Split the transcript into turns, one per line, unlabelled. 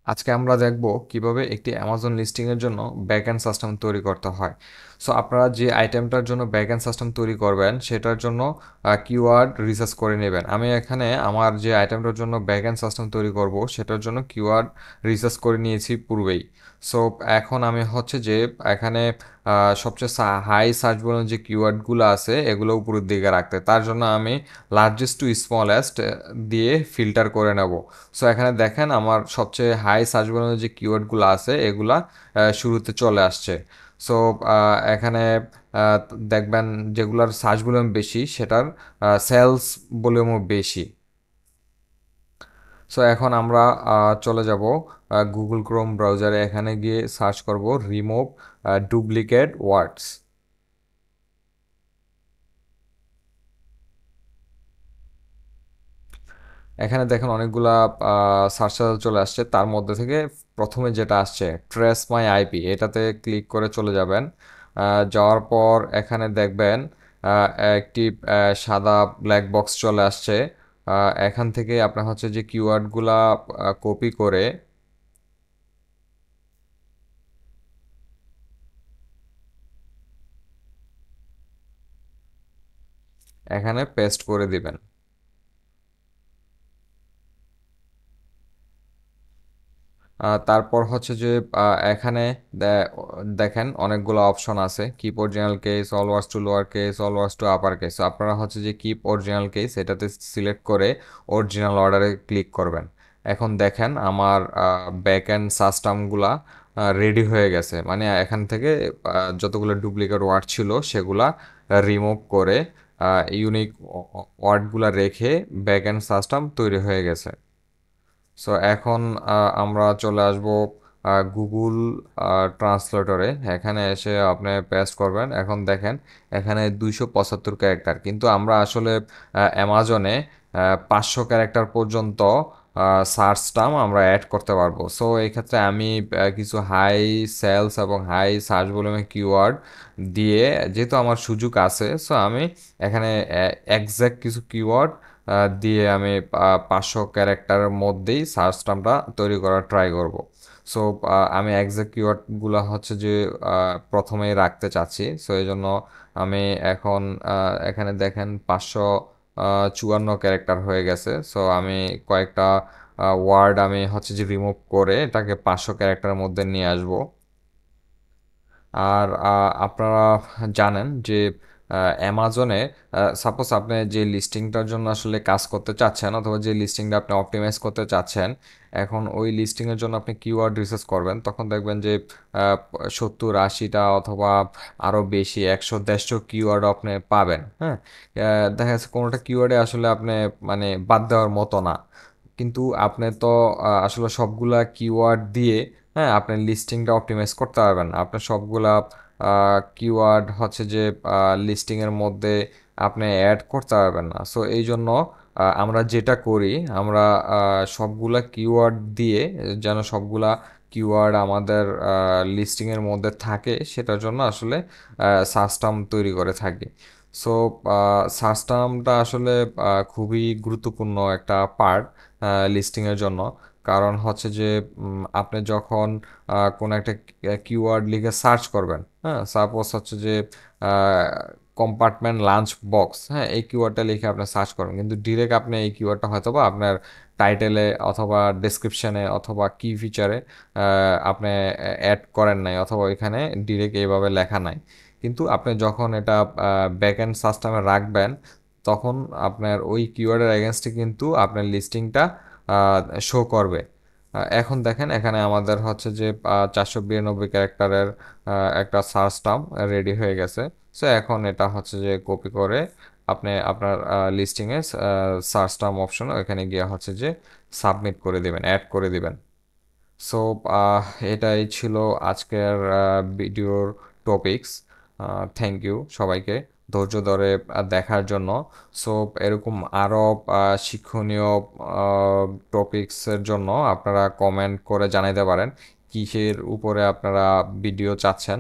আজকে আমরা দেখব কিভাবে একটি অ্যামাজন লিস্টিং এর জন্য ব্যাকএন্ড সিস্টেম তৈরি করতে হয়। সো আপনারা যে আইটেমটার জন্য ব্যাকএন্ড সিস্টেম তৈরি করবেন সেটার জন্য কিওয়ার্ড রিসার্চ করে নেবেন। আমি এখানে আমার যে আইটেমটার জন্য ব্যাকএন্ড সিস্টেম তৈরি করব সেটার জন্য কিওয়ার্ড রিসার্চ করে নিয়েছি পূর্বেই। সো এখন আমি হচ্ছে যে এখানে সবচেয়ে হাই সার্চ বলুন যে কিওয়ার্ডগুলো আছে এগুলো উপরের দিকে রাখতে, তার জন্য আমি লার্জেস্ট টু স্মলেস্ট দিয়ে ফিল্টার করে নেব। সো এখানে দেখেন আমার সবচেয়ে হাই সার্চ ভলিউমের যে কিওয়ার্ডগুলো আছে এগুলা শুরুতে চলে আসছে। সো এখানে আহ, দেখবেন যেগুলার সার্চ ভলিউম বেশি সেটার সেলস ভলিউমও বেশি। সো এখন আমরা চলে যাব গুগল ক্রোম ব্রাউজারে, এখানে গিয়ে সার্চ করব রিমুভ ডুপ্লিকেট ওয়ার্ডস। এখানে দেখেন অনেকগুলা সার্চ চলে আসছে, তার মধ্যে থেকে প্রথমে যেটা আসছে ট্রেস মাই আইপি, এটাতে ক্লিক করে চলে যাবেন। যাওয়ার পর এখানে দেখবেন আহ, একটি সাদা ব্ল্যাক বক্স চলে আসছে। এখান থেকে আপনার হচ্ছে যে কিওয়ার্ডগুলা কপি করে এখানে পেস্ট করে দিবেন। তারপর হচ্ছে যে এখানে দেখেন অনেকগুলো অপশন আছে, keep original case, always to lower case, always to upper case. আপনারা হচ্ছে যে কিপ অরিজিনাল কেস এটাতে সিলেক্ট করে অরিজিনাল অর্ডারে ক্লিক করবেন। এখন দেখেন আমার ব্যাক এন্ড সিস্টেমগুলা রেডি হয়ে গেছে, মানে এখান থেকে যতগুলো ডুপ্লিকেট ওয়ার্ড ছিল সেগুলা রিমুভ করে ইউনিক ওয়ার্ডগুলা রেখে ব্যাক এন্ড সিস্টেম তৈরি হয়ে গেছে। সো এখন আমরা চলে আসব গুগল ট্রান্সলেটরে। এখানে এসে আপনি পেস্ট করবেন। এখন দেখেন এখানে 275 ক্যারেক্টার, কিন্তু আমরা আসলে অ্যামাজনে 500 ক্যারেক্টার পর্যন্ত সার্চ টার্ম আমরা অ্যাড করতে পারবো। সো এই ক্ষেত্রে আমি কিছু হাই সেলস এবং হাই সার্চ ভলিউমে কিওয়ার্ড দিয়ে, যেহেতু আমার সুযোগ আছে, সো আমি এখানে এক্স্যাক্ট কিছু কিওয়ার্ড দিয়ে আমি 500 ক্যারেক্টারের মধ্যেই সার্চ টার্মটা তৈরি করার ট্রাই করব। সো আমি এক্সাক্ট কিওয়ার্ডগুলো হচ্ছে যে প্রথমেই রাখতে চাচ্ছি। সো এই জন্য আমি এখন এখানে দেখেন 554 ক্যারেক্টার হয়ে গেছে। সো আমি কয়েকটা ওয়ার্ড আমি হচ্ছে যে রিমুভ করে এটাকে 500 ক্যারেক্টারের মধ্যে নিয়ে আসবো। আর আপনারা জানেন যে অ্যামাজনে সাপোজ আপনি যে লিস্টিংটার জন্য আসলে কাজ করতে চাচ্ছেন অথবা যে লিস্টিংটা আপনি অপটিমাইজ করতে চাচ্ছেন, এখন ওই লিস্টিংয়ের জন্য আপনি কিওয়ার্ড রিসার্চ করবেন, তখন দেখবেন যে 70-80টা অথবা আরও বেশি 100-150 কিওয়ার্ড আপনি পাবেন। হ্যাঁ, দেখা যাচ্ছে কোনোটা কিওয়ার্ডে আসলে আপনি মানে বাদ দেওয়ার মতো না, কিন্তু আপনি তো আসলে সবগুলা কিওয়ার্ড দিয়ে হ্যাঁ আপনার লিস্টিংটা অপটিমাইজ করতে পারবেন না। আপনার সবগুলা কিওয়ার্ড হচ্ছে যে লিস্টিংয়ের মধ্যে আপনি অ্যাড করতে পারবেন না। সো এই জন্য আমরা যেটা করি, আমরা সবগুলা কিওয়ার্ড দিয়ে যেন সবগুলা কিওয়ার্ড আমাদের লিস্টিংয়ের মধ্যে থাকে সেটার জন্য আসলে সার্চ টার্ম তৈরি করে থাকি। সো সার্চ টার্মটা আসলে খুবই গুরুত্বপূর্ণ একটা পার্ট লিস্টিংয়ের জন্য। কারণ হচ্ছে যে আপনি যখন কোনো একটা কিওয়ার্ড লিখে সার্চ করবেন, হ্যাঁ সাপোজ হচ্ছে যে কম্পার্টমেন্ট লাঞ্চ বক্স, হ্যাঁ এই কিওয়ার্ডটা লিখে আপনি সার্চ করবেন, কিন্তু ডিরেক্ট আপনি এই কিওয়ার্ডটা হয়তো বা আপনার টাইটেলে অথবা ডেসক্রিপশনে অথবা কি ফিচারে আপনি অ্যাড করেন নাই অথবা এখানে ডিরেক্ট এইভাবে লেখা নাই। কিন্তু আপনি যখন এটা ব্যাক এন্ড সিস্টেমে রাখবেন তখন আপনার ওই কিওয়ার্ডের এগেনস্টে কিন্তু আপনার লিস্টিংটা শো করবে। এখন দেখেন এখানে আমাদের হচ্ছে যে 492 ক্যারেক্টারের একটা সার্চ টার্ম রেডি হয়ে গেছে। সো এখন এটা হচ্ছে যে কপি করে আপনি আপনার লিস্টিংয়ে সার্চ টার্ম অপশন এখানে গিয়ে হচ্ছে যে সাবমিট করে দিবেন, অ্যাড করে দিবেন। সো এটাই ছিল আজকের ভিডিওর টপিকস। থ্যাংক ইউ সবাইকে ধৈর্য ধরে দেখার জন্য। সো এরকম আরও শিক্ষণীয় টপিক্সের জন্য আপনারা কমেন্ট করে জানাইতে পারেন কিসের উপরে আপনারা ভিডিও চাচ্ছেন।